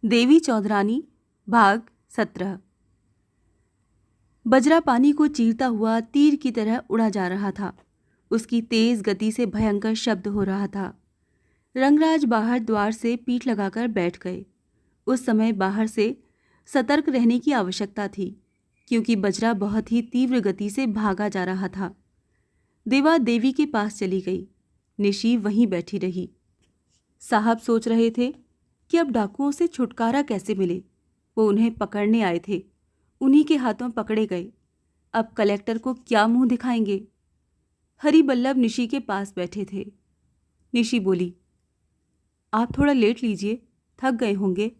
देवी चौधरानी भाग 17। बजरा पानी को चीरता हुआ तीर की तरह उड़ा जा रहा था। उसकी तेज गति से भयंकर शब्द हो रहा था। रंगराज बाहर द्वार से पीठ लगाकर बैठ गए। उस समय बाहर से सतर्क रहने की आवश्यकता थी, क्योंकि बजरा बहुत ही तीव्र गति से भागा जा रहा था। देवा देवी के पास चली गई। निशी वहीं बैठी रही। साहब सोच रहे थे कि अब डाकुओं से छुटकारा कैसे मिले। वो उन्हें पकड़ने आए थे, उन्हीं के हाथों पकड़े गए। अब कलेक्टर को क्या मुंह दिखाएंगे। हरिबल्लभ निशी के पास बैठे थे। निशी बोली, आप थोड़ा लेट लीजिए, थक गए होंगे।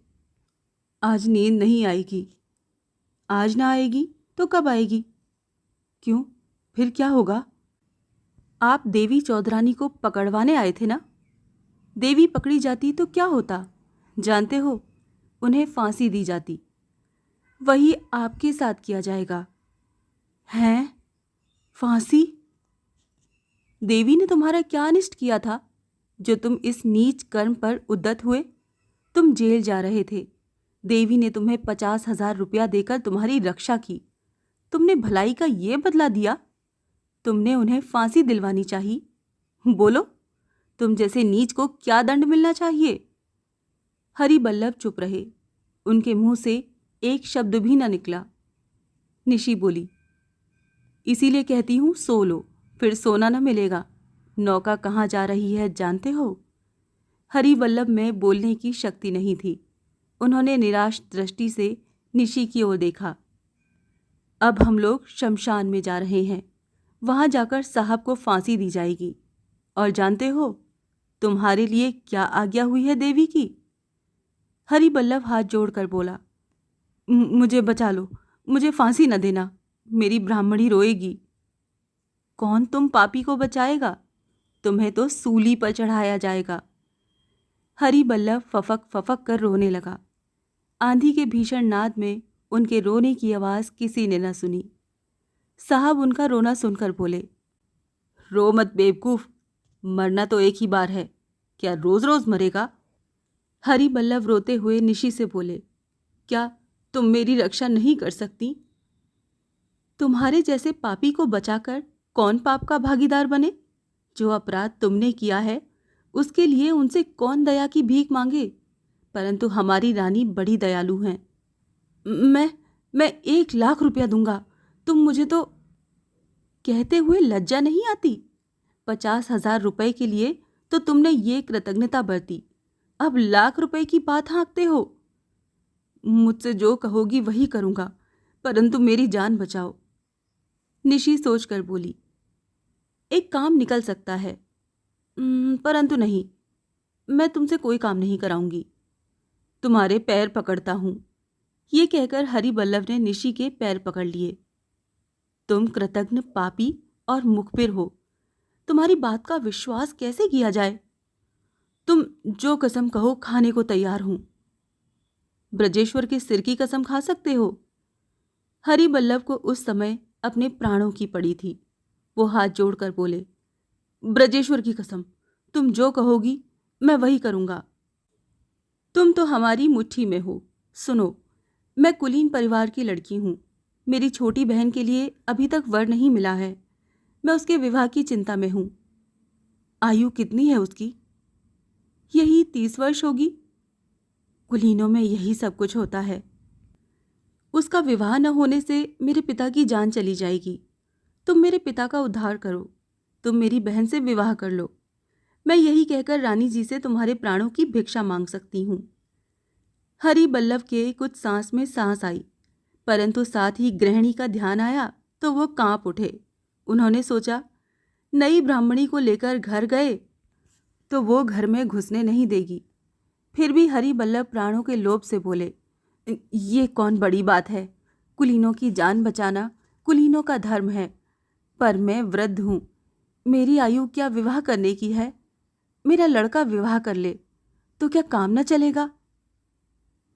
आज नींद नहीं आएगी। आज ना आएगी तो कब आएगी? क्यों, फिर क्या होगा? आप देवी चौधरानी को पकड़वाने आए थे ना? देवी पकड़ी जाती तो क्या होता जानते हो? उन्हें फांसी दी जाती। वही आपके साथ किया जाएगा। हैं? फांसी? देवी ने तुम्हारा क्या अनिष्ट किया था जो तुम इस नीच कर्म पर उद्यत हुए? तुम जेल जा रहे थे। देवी ने तुम्हें 50,000 रुपया देकर तुम्हारी रक्षा की। तुमने भलाई का ये बदला दिया? तुमने उन्हें फांसी दिलवानी चाहिए। बोलो, तुम जैसे नीच को क्या दंड मिलना चाहिए? हरिबल्लभ चुप रहे। उनके मुंह से एक शब्द भी न निकला। निशी बोली, इसीलिए कहती हूं सो लो, फिर सोना न मिलेगा। नौका कहाँ जा रही है जानते हो? हरिबल्लभ में बोलने की शक्ति नहीं थी। उन्होंने निराश दृष्टि से निशी की ओर देखा। अब हम लोग शमशान में जा रहे हैं। वहां जाकर साहब को फांसी दी जाएगी। और जानते हो तुम्हारे लिए क्या आज्ञा हुई है देवी की? हरिबल्लभ हाथ जोड़कर बोला, मुझे बचा लो, मुझे फांसी न देना, मेरी ब्राह्मणी रोएगी। कौन तुम पापी को बचाएगा? तुम्हें तो सूली पर चढ़ाया जाएगा। हरिबल्लभ फफक फफक कर रोने लगा। आंधी के भीषण नाद में उनके रोने की आवाज किसी ने न सुनी। साहब उनका रोना सुनकर बोले, रो मत बेवकूफ, मरना तो एक ही बार है, क्या रोज रोज मरेगा? हरिबल्लभ रोते हुए निशी से बोले, क्या तुम मेरी रक्षा नहीं कर सकती? तुम्हारे जैसे पापी को बचाकर कौन पाप का भागीदार बने? जो अपराध तुमने किया है उसके लिए उनसे कौन दया की भीख मांगे? परंतु हमारी रानी बड़ी दयालु हैं। मैं 1,00,000 रुपया दूंगा। तुम मुझे तो कहते हुए लज्जा नहीं आती? 50,000 रुपए के लिए तो तुमने ये कृतज्ञता बरती, अब 1,00,000 रुपए की बात हाँकते हो। मुझसे जो कहोगी वही करूंगा, परंतु मेरी जान बचाओ। निशी सोचकर बोली, एक काम निकल सकता है, परंतु नहीं, मैं तुमसे कोई काम नहीं कराऊंगी। तुम्हारे पैर पकड़ता हूं। ये कहकर हरिबल्लभ ने निशी के पैर पकड़ लिए। तुम कृतज्ञ पापी और मुखबिर हो। तुम्हारी बात का विश्वास कैसे किया जाए? तुम जो कसम कहो खाने को तैयार हूं। ब्रजेश्वर के सिर की कसम खा सकते हो? हरिबल्लभ को उस समय अपने प्राणों की पड़ी थी। वो हाथ जोड़कर बोले, ब्रजेश्वर की कसम, तुम जो कहोगी मैं वही करूंगा। तुम तो हमारी मुट्ठी में हो। सुनो, मैं कुलीन परिवार की लड़की हूं। मेरी छोटी बहन के लिए अभी तक वर नहीं मिला है। मैं उसके विवाह की चिंता में हूं। आयु कितनी है उसकी? यही 30 वर्ष होगी। कुलीनों में यही सब कुछ होता है। उसका विवाह न होने से मेरे पिता की जान चली जाएगी। तुम मेरे पिता का उद्धार करो। तुम मेरी बहन से विवाह कर लो। मैं यही कहकर रानी जी से तुम्हारे प्राणों की भिक्षा मांग सकती हूँ। हरिबल्लभ के कुछ सांस में सांस आई, परंतु साथ ही गृहिणी का ध्यान आया तो वो कांप उठे। उन्होंने सोचा, नई ब्राह्मणी को लेकर घर गए तो वो घर में घुसने नहीं देगी। फिर भी हरिबल्लभ प्राणों के लोभ से बोले, ये कौन बड़ी बात है? कुलीनों की जान बचाना कुलीनों का धर्म है। पर मैं वृद्ध हूँ। मेरी आयु क्या विवाह करने की है? मेरा लड़का विवाह कर ले तो क्या काम न चलेगा?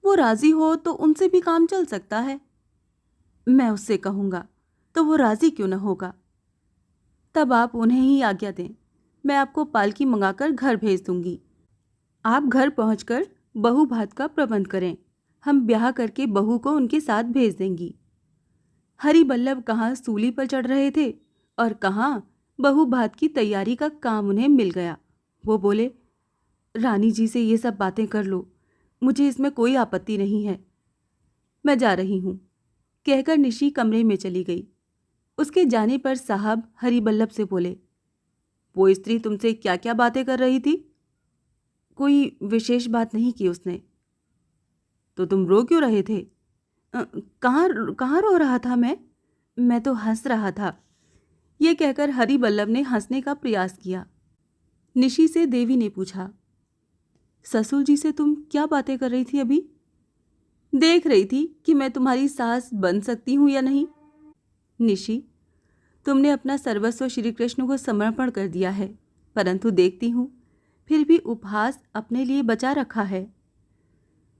वो राजी हो तो उनसे भी काम चल सकता है। मैं उससे कहूँगा तो वो राजी क्यों न होगा? तब आप उन्हें ही आज्ञा दें। मैं आपको पालकी मंगाकर घर भेज दूंगी। आप घर पहुंचकर बहू भात का प्रबंध करें। हम ब्याह करके बहू को उनके साथ भेज देंगी। हरिबल्लभ कहाँ सूली पर चढ़ रहे थे और कहाँ बहू भात की तैयारी का काम उन्हें मिल गया। वो बोले, रानी जी से ये सब बातें कर लो, मुझे इसमें कोई आपत्ति नहीं है। मैं जा रही हूँ, कहकर निशी कमरे में चली गई। उसके जाने पर साहब हरिबल्लभ से बोले, वो स्त्री तुमसे क्या क्या बातें कर रही थी? कोई विशेष बात नहीं की उसने। तो तुम रो क्यों रहे थे? कहाँ रो रहा था मैं तो हंस रहा था। ये कहकर हरिबल्लभ ने हंसने का प्रयास किया। निशी से देवी ने पूछा, ससुर जी से तुम क्या बातें कर रही थी अभी? देख रही थी कि मैं तुम्हारी सास बन सकती हूं या नहीं। निशी, तुमने अपना सर्वस्व श्री कृष्ण को समर्पण कर दिया है, परंतु देखती हूं फिर भी उपहास अपने लिए बचा रखा है।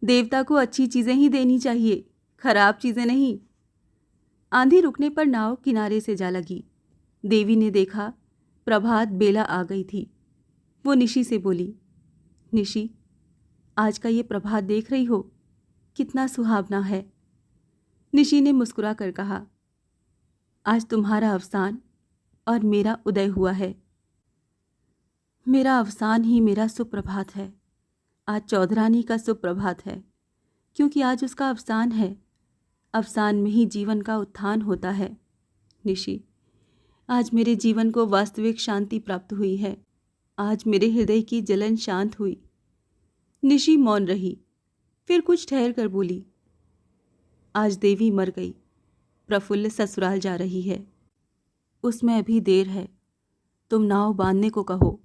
देवता को अच्छी चीजें ही देनी चाहिए, खराब चीजें नहीं। आंधी रुकने पर नाव किनारे से जा लगी। देवी ने देखा प्रभात बेला आ गई थी। वो निशी से बोली, निशी, आज का ये प्रभात देख रही हो, कितना सुहावना है। निशी ने मुस्कुरा कर कहा, आज तुम्हारा अवसान और मेरा उदय हुआ है। मेरा अवसान ही मेरा सुप्रभात है। आज चौधरानी का सुप्रभात है, क्योंकि आज उसका अवसान है। अवसान में ही जीवन का उत्थान होता है। निशी, आज मेरे जीवन को वास्तविक शांति प्राप्त हुई है। आज मेरे हृदय की जलन शांत हुई। निशी मौन रही, फिर कुछ ठहर कर बोली, आज देवी मर गई, प्रफुल्ल ससुराल जा रही है। उसमें अभी देर है, तुम नाव बांधने को कहो।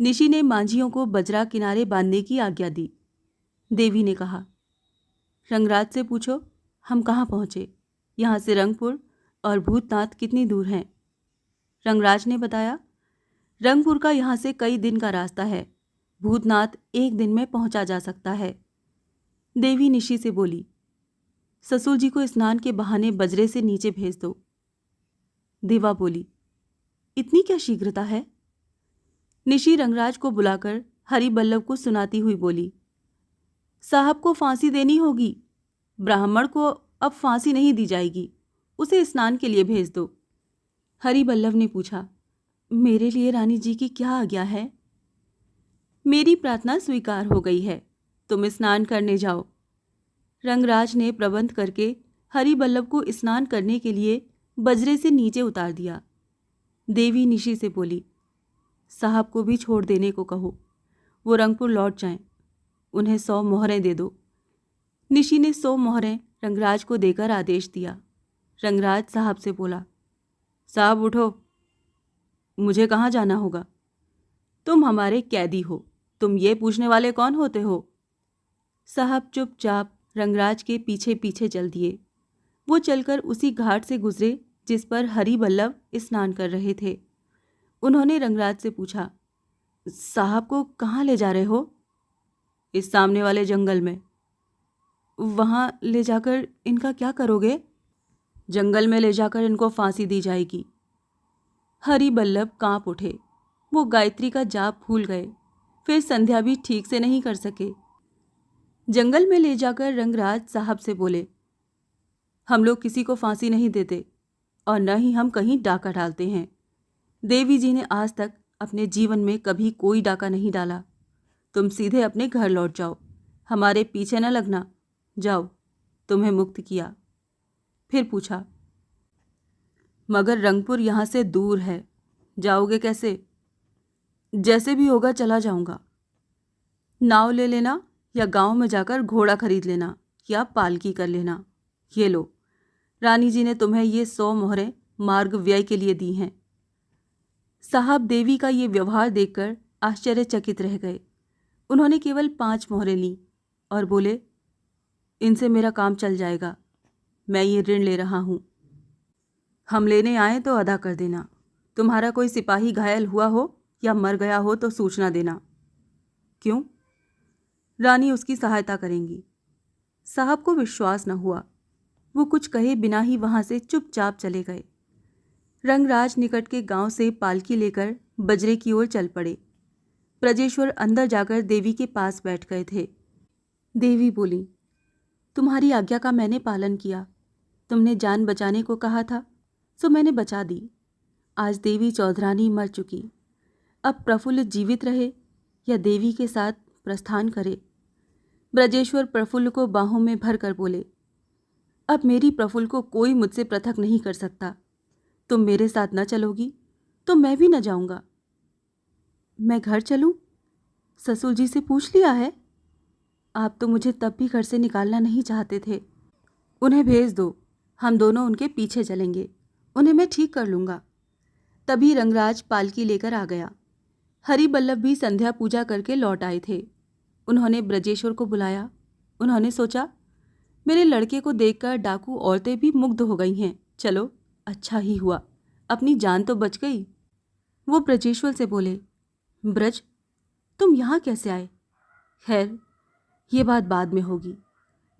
निशी ने मांझियों को बजरा किनारे बांधने की आज्ञा दी। देवी ने कहा, रंगराज से पूछो हम कहाँ पहुँचे। यहाँ से रंगपुर और भूतनाथ कितनी दूर हैं? रंगराज ने बताया, रंगपुर का यहाँ से कई दिन का रास्ता है, भूतनाथ 1 दिन में पहुँचा जा सकता है। देवी निशी से बोली, ससुर जी को स्नान के बहाने बजरे से नीचे भेज दो। देवा बोली, इतनी क्या शीघ्रता है? निशी रंगराज को बुलाकर हरिबल्लभ को सुनाती हुई बोली, साहब को फांसी देनी होगी। ब्राह्मण को अब फांसी नहीं दी जाएगी, उसे स्नान के लिए भेज दो। हरिबल्लभ ने पूछा, मेरे लिए रानी जी की क्या आज्ञा है? मेरी प्रार्थना स्वीकार हो गई है, तुम स्नान करने जाओ। रंगराज ने प्रबंध करके हरिबल्लभ को स्नान करने के लिए बजरे से नीचे उतार दिया। देवी निशी से बोली, साहब को भी छोड़ देने को कहो, वो रंगपुर लौट जाएं। उन्हें 100 मोहरें दे दो। निशी ने 100 मोहरें रंगराज को देकर आदेश दिया। रंगराज साहब से बोला, साहब उठो, मुझे कहाँ जाना होगा? तुम हमारे कैदी हो, तुम ये पूछने वाले कौन होते हो? साहब चुपचाप रंगराज के पीछे पीछे चल दिए। वो चलकर उसी घाट से गुजरे जिस पर हरिबल्लभ स्नान कर रहे थे। उन्होंने रंगराज से पूछा, साहब को कहाँ ले जा रहे हो? इस सामने वाले जंगल में। वहाँ ले जाकर इनका क्या करोगे? जंगल में ले जाकर इनको फांसी दी जाएगी। हरिबल्लभ कांप उठे। वो गायत्री का जाप भूल गए, फिर संध्या भी ठीक से नहीं कर सके। जंगल में ले जाकर रंगराज साहब से बोले, हम लोग किसी को फांसी नहीं देते और न ही हम कहीं डाका डालते हैं। देवी जी ने आज तक अपने जीवन में कभी कोई डाका नहीं डाला। तुम सीधे अपने घर लौट जाओ, हमारे पीछे न लगना। जाओ, तुम्हें मुक्त किया। फिर पूछा, मगर रंगपुर यहाँ से दूर है, जाओगे कैसे? जैसे भी होगा चला जाऊंगा। नाव ले लेना या गांव में जाकर घोड़ा खरीद लेना या पालकी कर लेना। ये लो, रानी जी ने तुम्हें ये 100 मोहरें मार्ग व्यय के लिए दी हैं। साहब देवी का ये व्यवहार देखकर आश्चर्यचकित रह गए। उन्होंने केवल 5 मोहरें लीं और बोले, इनसे मेरा काम चल जाएगा, मैं ये ऋण ले रहा हूँ। हम लेने आए तो अदा कर देना। तुम्हारा कोई सिपाही घायल हुआ हो या मर गया हो तो सूचना देना। क्यों? रानी उसकी सहायता करेंगी। साहब को विश्वास न हुआ। वो कुछ कहे बिना ही वहां से चुपचाप चले गए। रंगराज निकट के गांव से पालकी लेकर बजरे की ओर चल पड़े। ब्रजेश्वर अंदर जाकर देवी के पास बैठ गए थे। देवी बोली, तुम्हारी आज्ञा का मैंने पालन किया। तुमने जान बचाने को कहा था, सो मैंने बचा दी। आज देवी चौधरानी मर चुकी। अब प्रफुल्ल जीवित रहे या देवी के साथ प्रस्थान करे। ब्रजेश्वर प्रफुल्ल को बाहों में भर कर बोले, अब मेरी प्रफुल्ल को कोई मुझसे पृथक नहीं कर सकता। तुम मेरे साथ न चलोगी तो मैं भी न जाऊंगा। मैं घर चलूं? ससुर जी से पूछ लिया है? आप तो मुझे तब भी घर से निकालना नहीं चाहते थे। उन्हें भेज दो, हम दोनों उनके पीछे चलेंगे। उन्हें मैं ठीक कर लूँगा। तभी रंगराज पालकी लेकर आ गया। हरिबल्लभ भी संध्या पूजा करके लौट आए थे। उन्होंने ब्रजेश्वर को बुलाया। उन्होंने सोचा, मेरे लड़के को देखकर डाकू औरतें भी मुग्ध हो गई हैं। चलो, अच्छा ही हुआ, अपनी जान तो बच गई। वो ब्रजेश्वर से बोले, ब्रज, तुम यहाँ कैसे आए? खैर, ये बात बाद में होगी।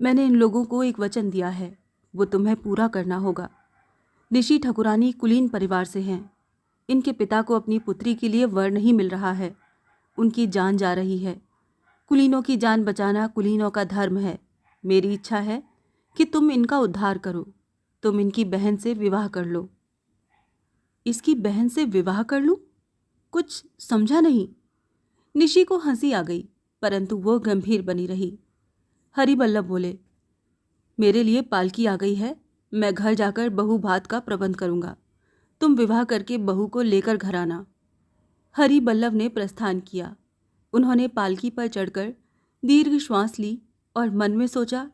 मैंने इन लोगों को एक वचन दिया है, वो तुम्हें पूरा करना होगा। निशी ठकुरानी कुलीन परिवार से हैं। इनके पिता को अपनी पुत्री के लिए वर नहीं मिल रहा है। उनकी जान जा रही है। कुलीनों की जान बचाना कुलीनों का धर्म है। मेरी इच्छा है कि तुम इनका उद्धार करो। तुम इनकी बहन से विवाह कर लो। इसकी बहन से विवाह कर लूं? कुछ समझा नहीं। निशी को हंसी आ गई, परंतु वो गंभीर बनी रही। हरिबल्लभ बोले, मेरे लिए पालकी आ गई है। मैं घर जाकर बहू भात का प्रबंध करूंगा। तुम विवाह करके बहू को लेकर घर आना। हरिबल्लभ ने प्रस्थान किया। उन्होंने पालकी पर चढ़कर दीर्घ श्वास ली और मन में सोचा,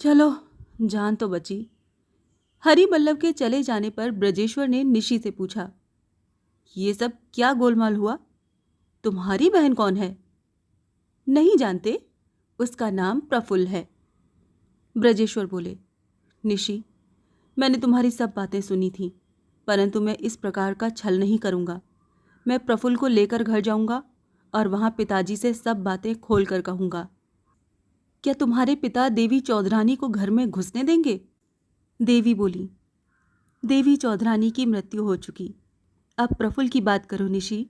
चलो, जान तो बची। हरिबल्लभ के चले जाने पर ब्रजेश्वर ने निशी से पूछा, ये सब क्या गोलमाल हुआ? तुम्हारी बहन कौन है? नहीं जानते? उसका नाम प्रफुल्ल है। ब्रजेश्वर बोले, निशी, मैंने तुम्हारी सब बातें सुनी थीं, परंतु मैं इस प्रकार का छल नहीं करूंगा। मैं प्रफुल्ल को लेकर घर जाऊंगा और वहां पिताजी से सब बातें खोल कर कहूंगा। क्या तुम्हारे पिता देवी चौधरानी को घर में घुसने देंगे? देवी बोली, देवी चौधरानी की मृत्यु हो चुकी। अब प्रफुल्ल की बात करो निशी।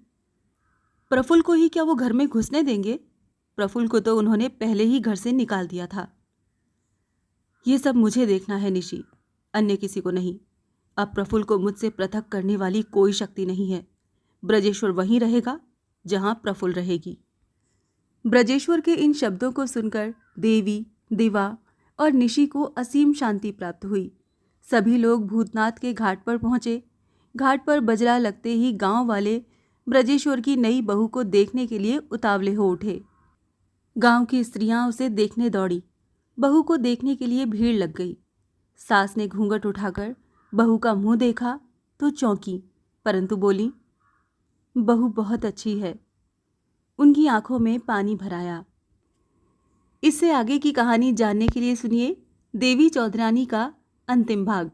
प्रफुल्ल को ही क्या वो घर में घुसने देंगे? प्रफुल्ल को तो उन्होंने पहले ही घर से निकाल दिया था। ये सब मुझे देखना है निशी, अन्य किसी को नहीं। अब प्रफुल्ल को मुझसे पृथक करने वाली कोई शक्ति नहीं है। ब्रजेश्वर वहीं रहेगा जहां प्रफुल्ल रहेगी। ब्रजेश्वर के इन शब्दों को सुनकर देवी, दिवा और निशी को असीम शांति प्राप्त हुई। सभी लोग भूतनाथ के घाट पर पहुंचे। घाट पर बजरा लगते ही गांव वाले ब्रजेश्वर की नई बहू को देखने के लिए उतावले हो उठे। गांव की स्त्रियां उसे देखने दौड़ी। बहू को देखने के लिए भीड़ लग गई। सास ने घूंघट उठाकर बहू का मुंह देखा तो चौंकी, परंतु बोली, बहू बहुत अच्छी है। उनकी आंखों में पानी भर आया। इससे आगे की कहानी जानने के लिए सुनिए देवी चौधरानी का अंतिम भाग।